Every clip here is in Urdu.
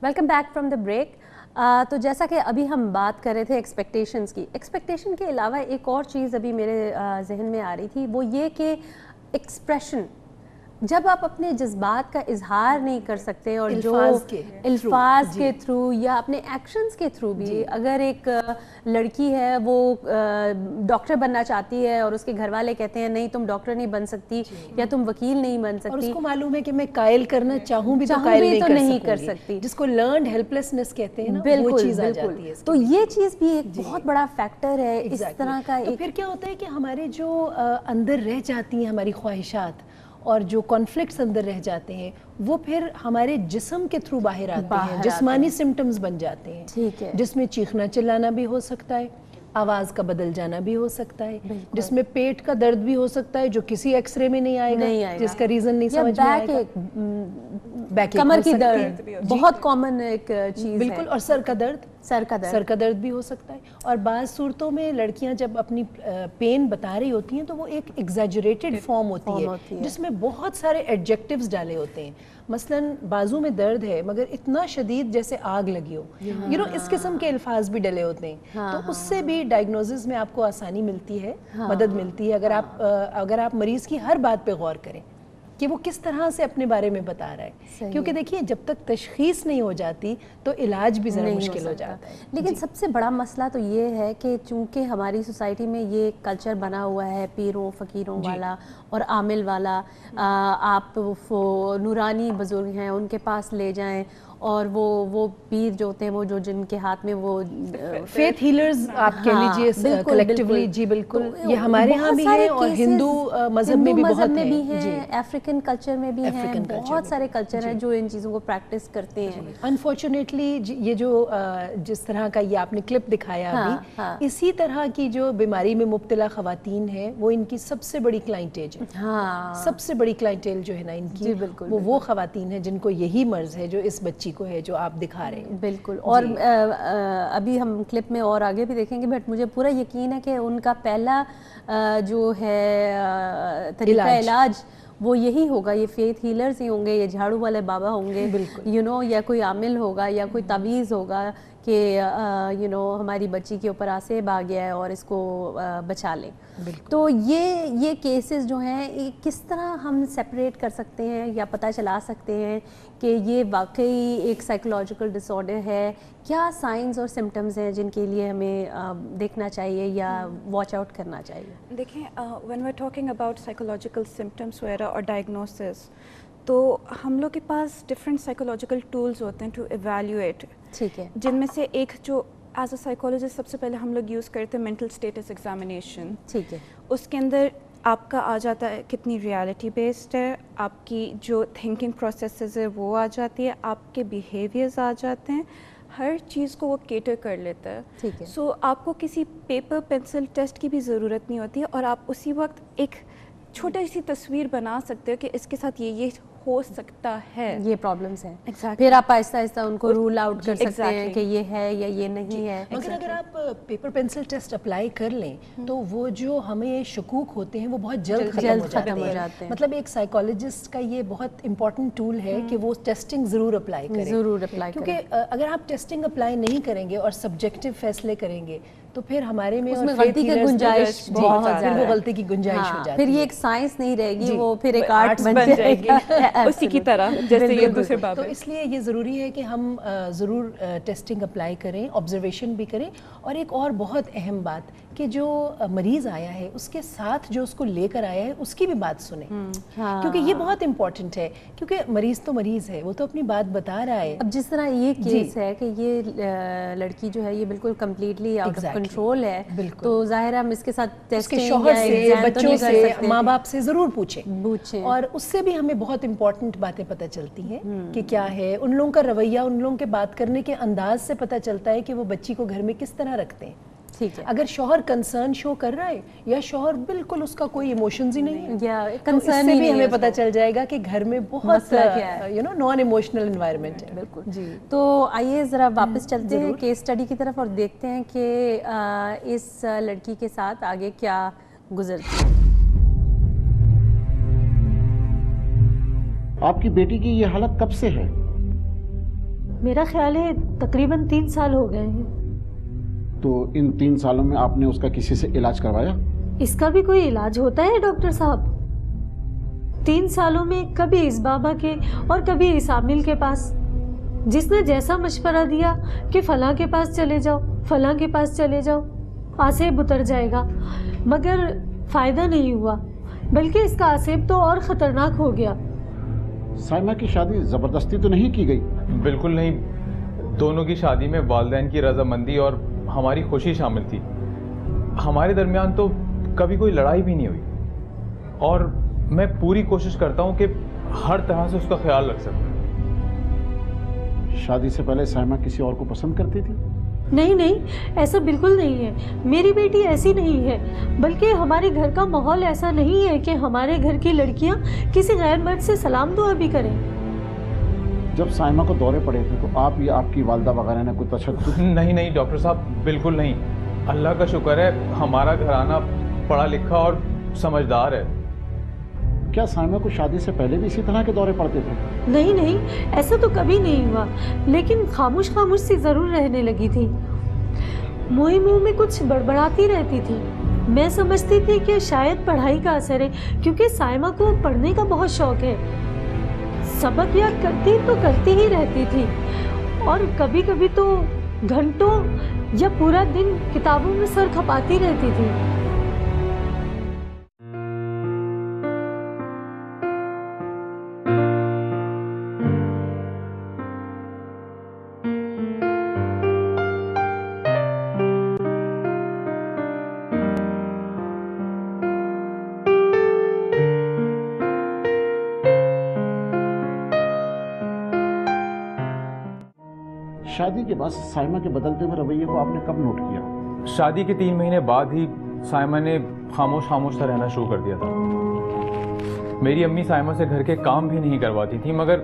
Welcome back from the break. تو جیسا کہ ابھی ہم بات کر رہے تھے ایکسپیکٹیشنز کی، ایکسپیکٹیشن کے علاوہ ایک اور چیز ابھی میرے ذہن میں آ رہی تھی، وہ یہ کہ ایکسپریشن، جب آپ اپنے جذبات کا اظہار نہیں کر سکتے اور جو الفاظ کے تھرو یا اپنے ایکشنز کے تھرو بھی، اگر ایک لڑکی ہے وہ ڈاکٹر بننا چاہتی ہے اور اس کے گھر والے کہتے ہیں نہیں تم ڈاکٹر نہیں بن سکتی یا تم وکیل نہیں بن سکتی، اور اس کو معلوم ہے کہ میں قائل کرنا چاہوں بھی تو قائل نہیں کر سکتی، جس کو لرنڈ ہیلپلیسنس کہتے ہیں نا، وہ چیز آ جاتی ہے. تو یہ چیز بھی ایک بہت بڑا فیکٹر ہے اس طرح کا. تو پھر کیا ہوتا ہے کہ ہمارے جو اندر رہ جاتی ہیں ہماری خواہشات اور جو کانفلکٹس اندر رہ جاتے ہیں، وہ پھر ہمارے جسم کے تھرو باہر آتے ہیں، جسمانی سمٹمز بن جاتے ہیں. ٹھیک ہے. جس میں چیخنا چلانا بھی ہو سکتا ہے، آواز کا بدل جانا بھی ہو سکتا ہے، جس میں پیٹ کا درد بھی ہو سکتا ہے جو کسی ایکس رے میں نہیں آئے گا، جس کا ریزن نہیں سمجھ میں آئے گا، بیک کمر کی درد بہت کامن ایک چیز ہے. بالکل. اور سر کا درد بھی ہو سکتا ہے. اور بعض صورتوں میں لڑکیاں جب اپنی پین بتا رہی ہوتی ہیں تو وہ ایک ایگزیجریٹڈ فارم ہوتی ہے جس میں بہت سارے ایڈجیکٹیوز ڈالے ہوتے ہیں. مثلاً بازو میں درد ہے مگر اتنا شدید جیسے آگ لگی ہو، اس قسم کے الفاظ بھی ڈلے ہوتے ہیں. تو اس سے بھی ڈائگنوزز میں آپ کو آسانی ملتی ہے، مدد ملتی ہے اگر آپ مریض کی ہر بات پہ غور کریں کہ وہ کس طرح سے اپنے بارے میں بتا رہا ہے. کیونکہ دیکھیے جب تک تشخیص نہیں ہو جاتی تو علاج بھی ذرا مشکل ہو جاتا ہے. لیکن سب سے بڑا مسئلہ تو یہ ہے کہ چونکہ ہماری سوسائٹی میں یہ کلچر بنا ہوا ہے پیروں فقیروں والا اور عامل والا، آپ نورانی بزرگ ہیں ان کے پاس لے جائیں اور وہ پیر جو ہوتے ہیں وہ جو جن کے ہاتھ میں وہ فیتھ ہیلرز آپ کہہ لیجیے کلیکٹیولی. جی بالکل. یہ ہمارے ہاں بھی ہیں اور ہندو مذہب میں بھی بہت ہیں، افریقن کلچر میں بھی ہیں، بہت سارے کلچر ہیں جو ان چیزوں کو پریکٹس کرتے ہیں. انفارچونیٹلی یہ جو جس طرح کا یہ آپ نے کلپ دکھایا ابھی، اسی طرح کی جو بیماری میں مبتلا خواتین ہیں وہ ان کی سب سے بڑی کلائنٹیج ہے. سب سے بڑی کلائنٹیل جو ہے نا ان کی، وہ خواتین ہیں جن کو یہی مرض ہے جو اس بچی کو ہے جو آپ دکھا رہے ہیں. بالکل. اور ابھی ہم کلپ میں اور آگے بھی دیکھیں گے، بٹ مجھے پورا یقین ہے کہ ان کا پہلا جو ہے طریقہ علاج وہ یہی ہوگا، یہ فیتھ ہیلرز ہی ہوں گے، یہ جھاڑو والے بابا ہوں گے، یا کوئی عامل ہوگا یا کوئی تعویذ ہوگا کہ ہماری بچی کے اوپر آسیب آ گیا ہے اور اس کو بچا لیں. تو یہ کیسز جو ہیں کس طرح ہم سیپریٹ کر سکتے ہیں یا پتہ چلا سکتے ہیں کہ یہ واقعی ایک سائیکولوجیکل ڈس آرڈر ہے؟ کیا سائنز اور سمٹمز ہیں جن کے لیے ہمیں دیکھنا چاہیے یا واچ آؤٹ کرنا چاہیے؟ دیکھیں، when we are talking about psychological symptoms وغیرہ اور ڈائگنوسس، تو ہم لوگ کے پاس ڈفرینٹ سائیکولوجیکل ٹولز ہوتے ہیں ٹو ایویلیویٹ. ٹھیک ہے. جن میں سے ایک جو ایز اے سائیکولوجسٹ سب سے پہلے ہم لوگ یوز کرتے ہیں مینٹل اسٹیٹس ایگزامینیشن. ٹھیک ہے. اس کے اندر آپ کا آ جاتا ہے کتنی ریالٹی بیسڈ ہے، آپ کی جو تھنکنگ پروسیسز ہے وہ آ جاتی ہے، آپ کے بیہیویئرز آ جاتے ہیں، ہر چیز کو وہ کیٹر کر لیتا ہے. ٹھیک ہے. سو آپ کو کسی پیپر پینسل ٹیسٹ کی بھی ضرورت نہیں ہوتی ہے اور آپ اسی وقت ایک چھوٹی سی تصویر بنا سکتے ہو کہ اس کے ساتھ یہ ہو سکتا ہے، یہ پرابلمس ہیں. پھر آپ آہستہ آہستہ ان کو رول آؤٹ کر سکتے ہیں کہ یہ ہے یا یہ نہیں ہے. مگر اگر آپ پیپر پینسل ٹیسٹ اپلائی کر لیں تو وہ جو ہمیں شکوک ہوتے ہیں وہ بہت جلد ختم ہو جاتے ہیں. مطلب ایک سائیکالوجسٹ کا یہ بہت امپورٹنٹ ٹول ہے کہ وہ ٹیسٹنگ ضرور اپلائی کریں. کیونکہ اگر آپ ٹیسٹنگ اپلائی نہیں کریں گے اور سبجیکٹو فیصلے کریں گے تو پھر ہمارے میں غلطی کی گنجائش بہت زیادہ ہے. وہ غلطی کی گنجائش ہو جاتی ہے. پھر یہ ایک سائنس نہیں رہے گی، وہ پھر ایک آرٹ بن جائے گی اسی کی طرح جیسے یہ دوسرے باب. تو اس لیے یہ ضروری ہے کہ ہم ضرور ٹیسٹنگ اپلائی کریں، آبزرویشن بھی کریں. اور ایک اور بہت اہم بات کہ جو مریض آیا ہے اس کے ساتھ جو اس کو لے کر آیا ہے اس کی بھی بات سنیں، کیونکہ یہ بہت امپورٹنٹ ہے. کیونکہ مریض تو مریض ہے، وہ تو اپنی بات بتا رہا ہے. اب جس طرح یہ کیس ہے کہ یہ لڑکی جو ہے یہ بالکل کمپلیٹلی آؤٹ آف کنٹرول ہے، تو ظاہر ہم اس کے ساتھ ٹیسٹنگ شوہر سے، بچوں سے، ماں باپ سے ضرور پوچھیں. اور اس سے بھی ہمیں بہت امپورٹنٹ باتیں پتہ چلتی ہیں کہ کیا ہے ان لوگوں کا رویہ، ان لوگوں کے بات کرنے کے انداز سے پتہ چلتا ہے کہ وہ بچی کو گھر میں کس طرح رکھتے ہیں. ٹھیک ہے. اگر شوہر کنسرن شو کر رہا ہے یا شوہر بالکل اس کا کوئی ایموشنز ہی نہیں ہے، یا کنسرن بھی ہمیں پتہ چل جائے گا کہ گھر میں بہت نان ایموشنل انوائرمنٹ ہے. بالکل. جی. تو آئیے ذرا واپس چلتے ہیں کیس اسٹڈی کی طرف اور دیکھتے ہیں کہ اس لڑکی کے ساتھ آگے کیا گزرتی ہے. آپ کی بیٹی کی یہ حالت کب سے ہے؟ میرا خیال ہے تقریباً 3 سال ہو گئے ہیں. تو ان 3 سالوں میں آپ نے اس کا کسی سے علاج کروایا؟ اس کا بھی کوئی علاج ہوتا ہے ڈاکٹر صاحب؟ 3 سالوں میں کبھی اس بابا کے اور کبھی اس عامل کے پاس، جس نے جیسا مشورہ دیا کہ فلاں کے پاس چلے جاؤ، فلاں کے پاس چلے جاؤ، آسیب اتر جائے گا، مگر فائدہ نہیں ہوا، بلکہ اس کا آسیب تو اور خطرناک ہو گیا. سائمہ کی شادی زبردستی تو نہیں کی گئی؟ بالکل نہیں، دونوں کی شادی میں والدین کی رضامندی اور ہماری خوشی شامل تھی. ہمارے درمیان تو کبھی کوئی لڑائی بھی نہیں ہوئی، اور میں پوری کوشش کرتا ہوں کہ ہر طرح سے اس کا خیال رکھ سکوں. شادی سے پہلے سائمہ کسی اور کو پسند کرتی تھی؟ نہیں نہیں، ایسا بالکل نہیں ہے. میری بیٹی ایسی نہیں ہے، بلکہ ہمارے گھر کا ماحول ایسا نہیں ہے کہ ہمارے گھر کی لڑکیاں کسی غیر مرد سے سلام دعا بھی کریں. جب سائمہ کو دورے پڑے تھے تو آپ یا آپ کی والدہ وغیرہ نے کوئی تشدد؟ نہیں ڈاکٹر صاحب، بالکل نہیں. اللہ کا شکر ہے ہمارا گھرانہ پڑھا لکھا اور سمجھدار ہے. کیا سائمہ کو شادی سے پہلے بھی اسی طرح کے دورے پڑتے تھے؟ نہیں، ایسا تو کبھی نہیں ہوا، لیکن خاموش سی ضرور رہنے لگی تھی. منہ میں کچھ بڑبڑاتی رہتی تھی. میں سمجھتی تھی کہ شاید پڑھائی کا اثر ہے، کیونکہ سائمہ کو پڑھنے کا بہت شوق ہے. سبق یاد کرتی تو کرتی ہی رہتی تھی، اور کبھی کبھی تو گھنٹوں یا پورا دن کتابوں میں سر کھپاتی رہتی تھی. شادی کے بعد سائمہ کے بدلتے ہوئے رویے کو آپ نے کب نوٹ کیا؟ شادی کے 3 مہینے بعد ہی سائمہ نے خاموش سا رہنا شروع کر دیا تھا. میری امی سائمہ سے گھر کے کام بھی نہیں کرواتی تھی، مگر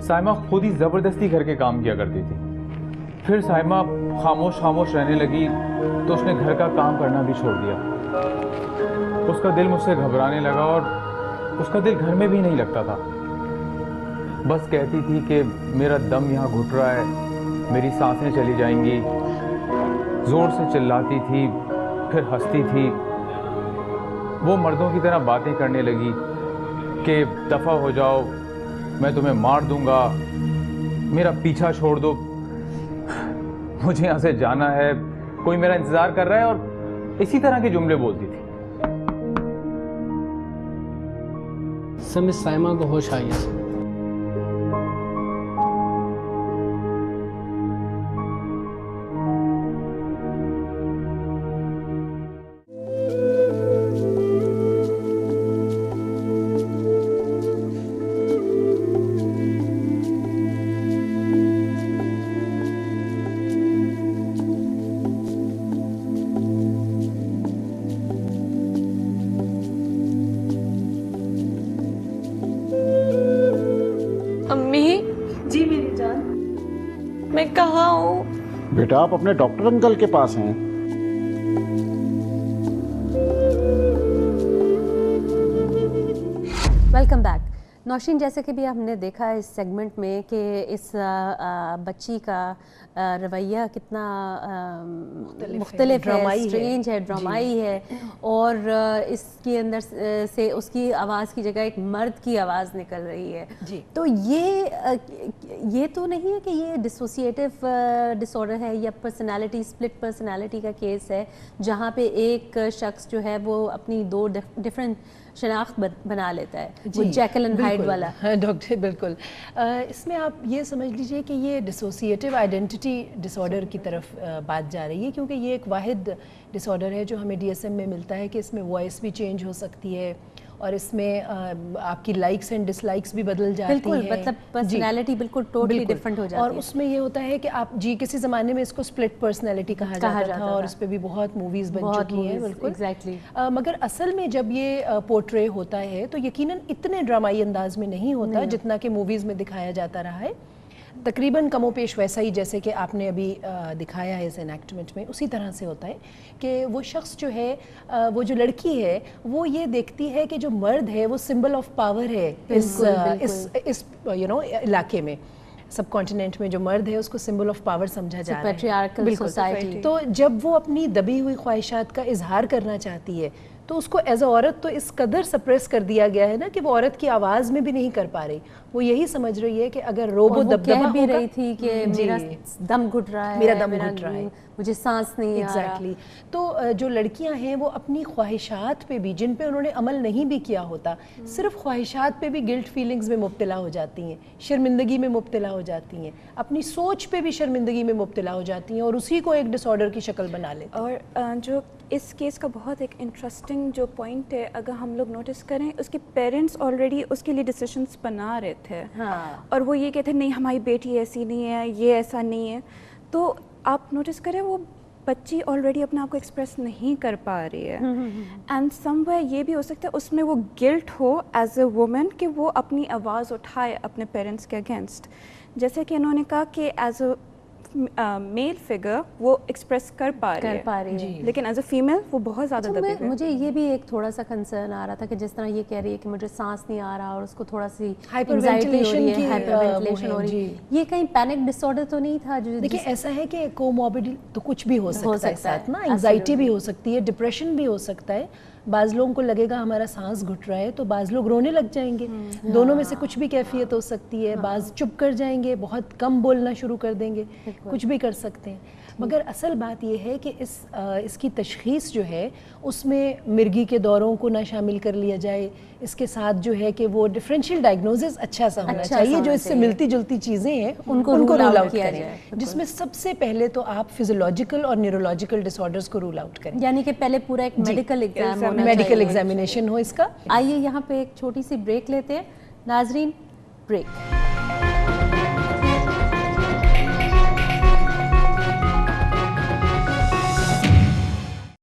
سائمہ خود ہی زبردستی گھر کے کام کیا کرتی تھی. پھر سائمہ خاموش رہنے لگی تو اس نے گھر کا کام کرنا بھی چھوڑ دیا. اس کا دل مجھ سے گھبرانے لگا، اور اس کا دل گھر میں بھی نہیں لگتا تھا. بس کہتی تھی کہ میرا دم یہاں گھٹ رہا ہے، میری سانسیں چلی جائیں گی. زور سے چلاتی تھی، پھر ہنستی تھی. وہ مردوں کی طرح باتیں کرنے لگی کہ دفع ہو جاؤ، میں تمہیں مار دوں گا، میرا پیچھا چھوڑ دو، مجھے یہاں سے جانا ہے، کوئی میرا انتظار کر رہا ہے، اور اسی طرح کے جملے بولتی تھی. مس سائمہ کو ہوش آئی ہے. میں کہاں ہوں؟ بیٹا آپ اپنے ڈاکٹر انکل کے پاس ہیں. Welcome back. نوشین، جیسے کہ بھی ہم نے دیکھا اس سیگمنٹ میں کہ اس بچی کا رویہ کتنا مختلف ہے، اسٹرینج ہے، ڈرامائی ہے، اور اس کے اندر سے اس کی آواز کی جگہ ایک مرد کی آواز نکل رہی ہے. تو یہ تو نہیں ہے کہ یہ ڈسوسیٹیو ڈس آرڈر ہے یا پرسنالٹی اسپلٹ پرسنالٹی کا کیس ہے، جہاں پہ ایک شخص جو ہے وہ اپنی 2 ڈفرینٹ شناخت بنا لیتا ہے، وہ جیکل اینڈ ہائیڈ والا. ڈاکٹر بالکل، اس میں آپ یہ سمجھ لیجئے کہ یہ ڈسوسیٹیو آئیڈینٹی ڈس آرڈر کی طرف بات جا رہی ہے، کیونکہ یہ ایک واحد ڈس آرڈر ہے جو ہمیں DSM میں ملتا ہے کہ اس میں وائس بھی چینج ہو سکتی ہے، اور اس میں آپ کی لائکس اینڈ ڈس لائکس بھی بدل جاتی ہیں. بالکل، مطلب پرسنالٹی بالکل ٹوٹلی ڈفرنٹ ہو جاتی ہے. اور اس میں یہ ہوتا ہے کہ آپ کسی زمانے میں اس کو اسپلٹ پرسنالٹی کہا جاتا تھا، اور اس پہ بھی بہت موویز بن چکی ہیں. بالکل ایگزیکٹلی. مگر اصل میں جب یہ پورٹرے ہوتا ہے تو یقیناً اتنے ڈرامائی انداز میں نہیں ہوتا جتنا کہ موویز میں دکھایا جاتا رہا ہے. تقریباً کم و پیش ویسا ہی جیسے کہ آپ نے ابھی دکھایا ہے اس انیکٹمنٹ میں، اسی طرح سے ہوتا ہے کہ وہ شخص جو ہے، وہ جو لڑکی ہے، وہ یہ دیکھتی ہے کہ جو مرد ہے وہ سمبل آف پاور ہے اس علاقے میں. سب کانٹیننٹ میں جو مرد ہے اس کو سمبل آف پاور سمجھا جا رہا ہے. Patriarchal society. تو جب وہ اپنی دبی ہوئی خواہشات کا اظہار کرنا چاہتی ہے تو اس کو ایز اے عورت تو اس قدر سپریس کر دیا گیا ہے نا کہ وہ عورت کی آواز میں بھی نہیں کر پا رہی. وہ یہی سمجھ رہی ہے کہ اگر روبو دبدبا بھی رہی تھی کہ میرا دم گھٹ رہا ہے, میرا دم گھٹ رہا ہے, مجھے سانس نہیں آ رہا. تو جو لڑکیاں ہیں وہ اپنی خواہشات پہ بھی, جن پہ انہوں نے عمل نہیں بھی کیا ہوتا, صرف خواہشات پہ بھی گلٹ فیلنگز میں مبتلا ہو جاتی ہیں, شرمندگی میں مبتلا ہو جاتی ہیں, اپنی سوچ پہ بھی شرمندگی میں مبتلا ہو جاتی ہیں اور اسی کو ایک ڈس آرڈر کی شکل بنا لیتی ہیں. اور جو اس کیس کا بہت ایک انٹرسٹنگ جو پوائنٹ ہے, اگر ہم لوگ نوٹس کریں, اس کے پیرنٹس آلریڈی اس کے لیے ڈیسیشنس بنا رہے تھے, اور وہ یہ کہتے ہیں نہیں ہماری بیٹی ایسی نہیں ہے, یہ ایسا نہیں ہے. تو آپ نوٹس کریں وہ بچی آلریڈی اپنے آپ کو ایکسپریس نہیں کر پا رہی ہے, اینڈ سم وے یہ بھی ہو سکتا ہے اس میں وہ guilt who as a woman کہ وہ اپنی آواز اٹھائے اپنے پیرنٹس کے اگینسٹ. جیسے کہ انہوں نے کہا کہ ایز اے میل فگر وہ ایکسپریس کر پا رہی ہے, لیکن ایز اے فیمیل وہ بہت زیادہ دبی ہوئی ہے. مجھے یہ بھی ایک تھوڑا سا کنسرن آ رہا تھا کہ جس طرح یہ کہہ رہی ہے کہ مجھے سانس نہیں آ رہا اور اس کو تھوڑا سی انزائٹی ہو رہی ہے, ہائپر وینٹیلیشن ہو رہی ہے, یہ کہیں پینک ڈس آرڈر تو نہیں تھا؟ دیکھیں ایسا ہے کہ کوموربڈ تو کچھ بھی ہو سکتا ہے ساتھ نا, انزائٹی بھی ہو سکتی ہے, ڈپریشن بھی ہو سکتا ہے. بعض لوگوں کو لگے گا ہمارا سانس گھٹ رہا ہے تو بعض لوگ رونے لگ جائیں گے, دونوں میں سے کچھ بھی کیفیت ہو سکتی ہے. بعض چپ کر جائیں گے, بہت کم بولنا شروع کر دیں گے, کچھ بھی کر سکتے ہیں. مگر اصل بات یہ ہے کہ اس کی تشخیص جو ہے اس میں مرگی کے دوروں کو نہ شامل کر لیا جائے, اس کے ساتھ جو ہے کہ وہ ڈفرینشیل ڈائگنوزس اچھا سا ہونا چاہیے, جو اس سے ملتی جلتی چیزیں ہیں ان کو رول آؤٹ کریں, جس میں سب سے پہلے تو آپ فزیولوجیکل اور نیورولوجیکل ڈس آرڈرز کو رول آؤٹ کریں, یعنی کہ پہلے پورا ایک میڈیکل میڈیکل ایگزامینیشن ہو اس کا. آئیے یہاں پہ ایک چھوٹی سی بریک لیتے ہیں ناظرین, بریک.